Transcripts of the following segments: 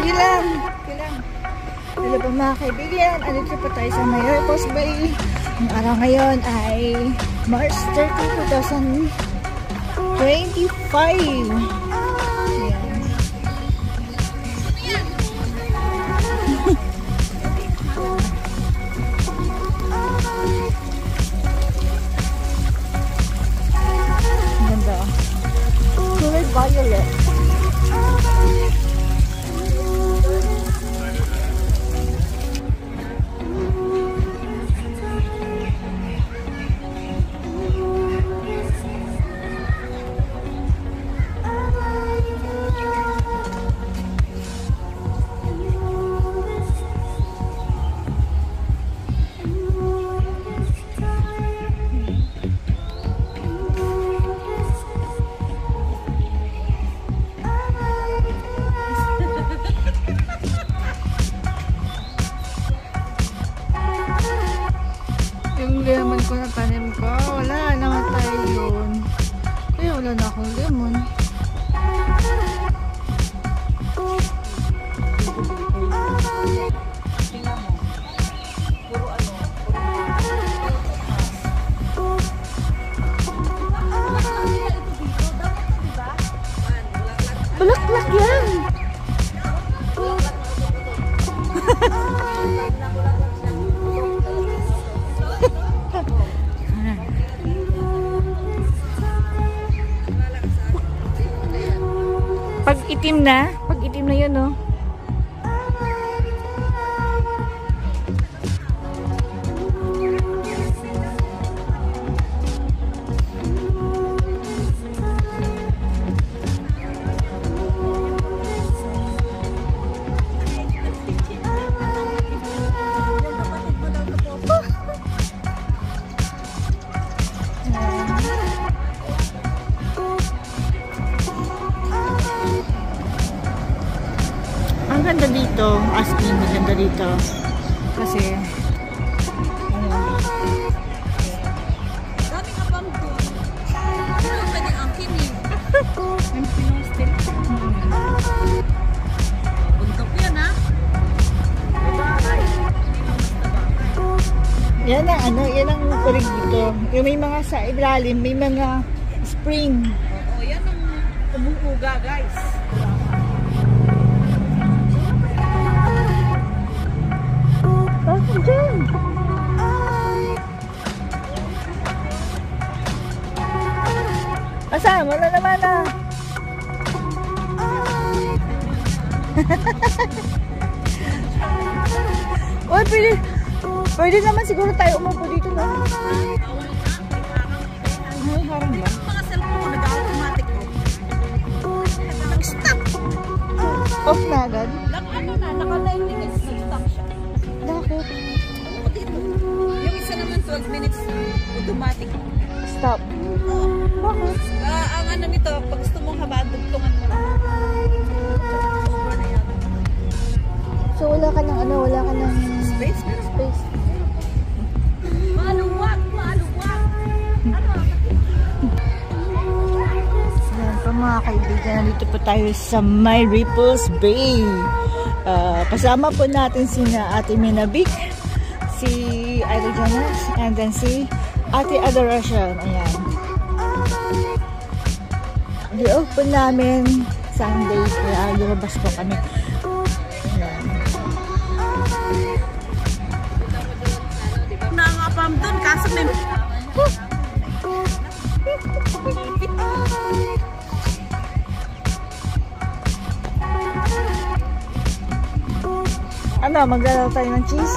Okay lang. Hello po mga kaibigan. Andito po tayo sa Mayerpos Bay. Ang araw ngayon ay March 30, 2025. Ganda. Color violet. Yung lemon ko na tanim ko, wala, namatay yun. Kaya wala na akong lemon. Bulaklak yan! Pag itim na yun, no? Ang ganda dito, as in, maganda dito. Kasi, dami ka bang doon? Ano pwede ang kinig? Ang pinostil. Bundok yan, ha? yan ang kurig dito. Yung may mga sa ilalim, may mga spring. Oo, yan ang umuuga, guys. Bakit dyan? Asan? Wala naman na. Uy, pwede naman siguro tayo umupo dito, no? Ay, harang ba? Mga cellphone ko, nag-automatic ko. Nag-stop. Off na agad? Naka-9 minutes, nag-stop siya. Bakit? Ano dito? Yung isa naman 12 minutes na, automatic. Stop. Bakit? Ang ano nito, pag gusto mong habaan, dugtungan mo na. Over na yan. So wala ka ng Space? space. Maluwag! Ano? Yan po mga kaibigan, nandito po tayo sa Mayerpos Bay. Kasama po natin sina Ate Minabik, si Idol Jonas, and then si Ate Adoration. Ayan. I-open namin Sunday, kaya lumabas po kami. Ayan. Nangapam doon, kaso may... Ano, magdala tayo ng cheese?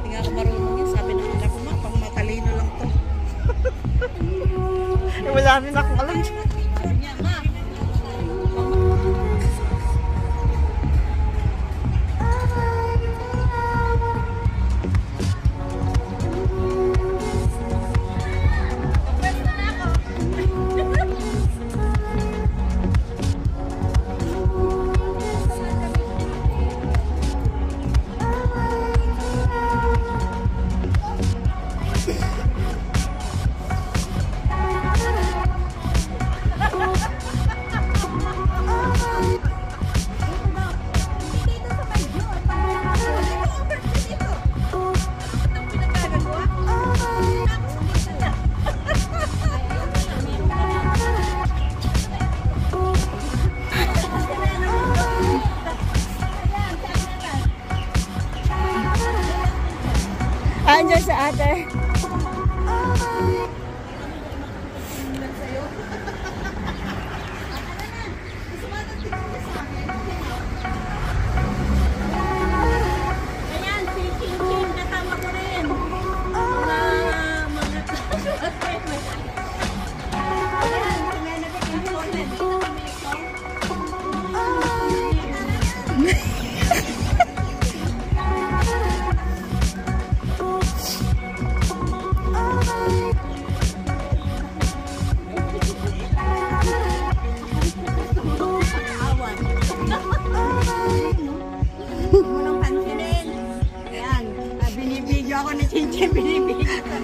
Hindi nga ako marunong yun. Sabi ng anak ko, pang matalino lang to. Wala rin akong alam. Niya, ma. na sa ate. Ayan, si Chin kasama ko rin. Ayan, sinanabik yung content. Dito kami ito. Walang pansinin. Ayan, binibidyo ako ni Chinchin, binibidyo ko.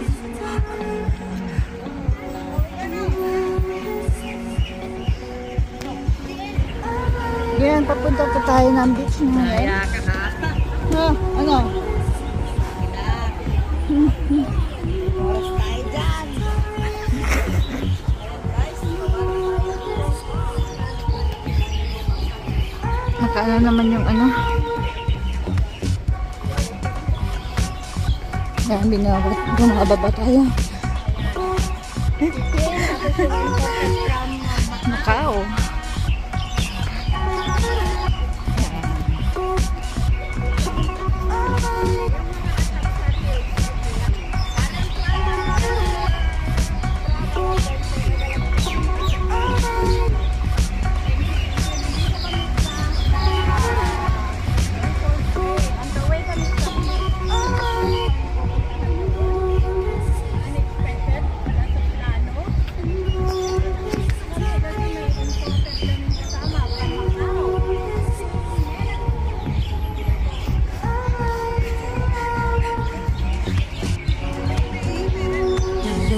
Yan, papunta po tayo ng beach ngayon. Kaya ka ha? Ano? Oras tayo dyan. Nakaano naman yung ano? Yan, bumababa tayo. Macau.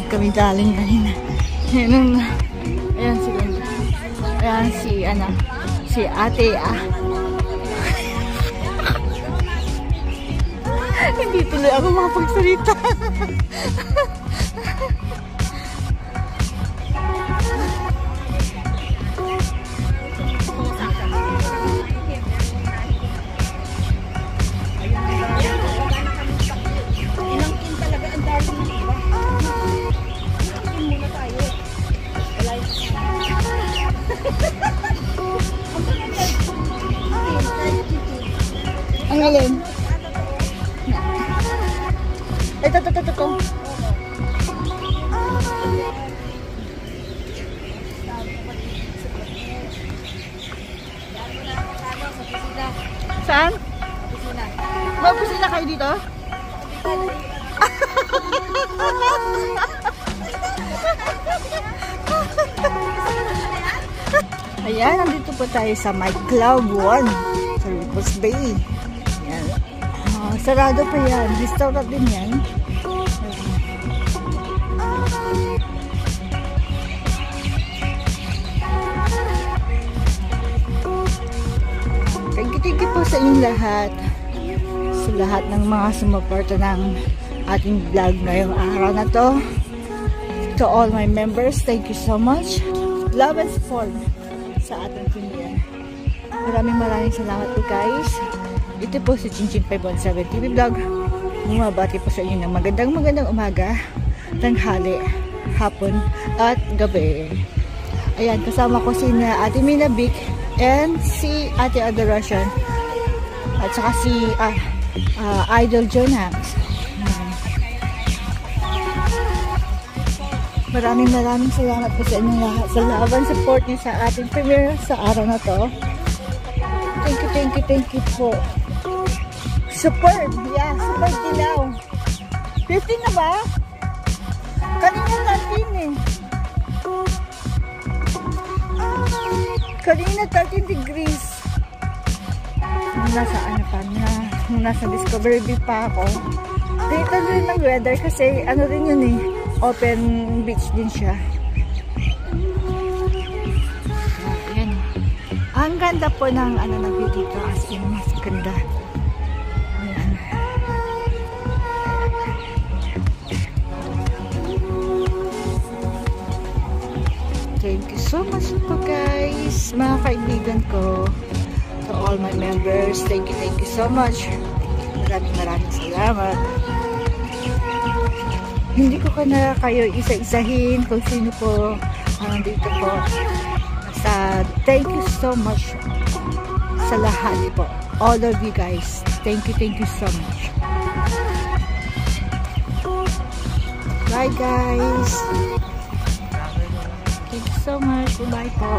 Kami daling kanina. Ayan si ayan si ate hindi tuloy ako makapagsalita. Inangkin talaga ang darling ng iba. Muna tayo. Ang alin? Ito. Saan? May opisina kayo dito? Ayan, nandito po tayo sa My Club 1 sa Ripples Bay. Ayan. Sarado pa yan. Restaurant din yan. Thank you po sa inyong lahat. Sa lahat ng mga sumuporta ng ating vlog ngayong araw na to. To all my members, thank you so much. Love and support sa ating pamilya. Maraming salamat po guys. Ito po si Chinchin 517 TV Vlog. Bumabati po sa inyo ng magandang umaga, tanghali, hapon, at gabi. Ayan, kasama ko si Ate Mina Vic and si Ate Adoration at saka si Idol Jonax. Maraming salamat po sa inyo lahat sa love and support niyo sa ating premiere sa araw na to. Thank you po. Superb! Yeah, superb dilaw. 15 na ba? Kanina 13 eh. Kanina 13 degrees. Nung nasa Discovery Bay pa ako. Dito rin ang weather kasi ano rin yun eh. Open beach din siya. Ayan. Ang ganda po ng na view dito, as in mas ganda. Ayan. Thank you so much po guys, mga kaibigan ko. To all my members, thank you so much. Maraming salamat. Hindi ko na kayo isa-isahin kung sino po dito po. Thank you so much sa lahat po. All of you guys. Thank you so much. Bye guys. Thank you so much. Bye po.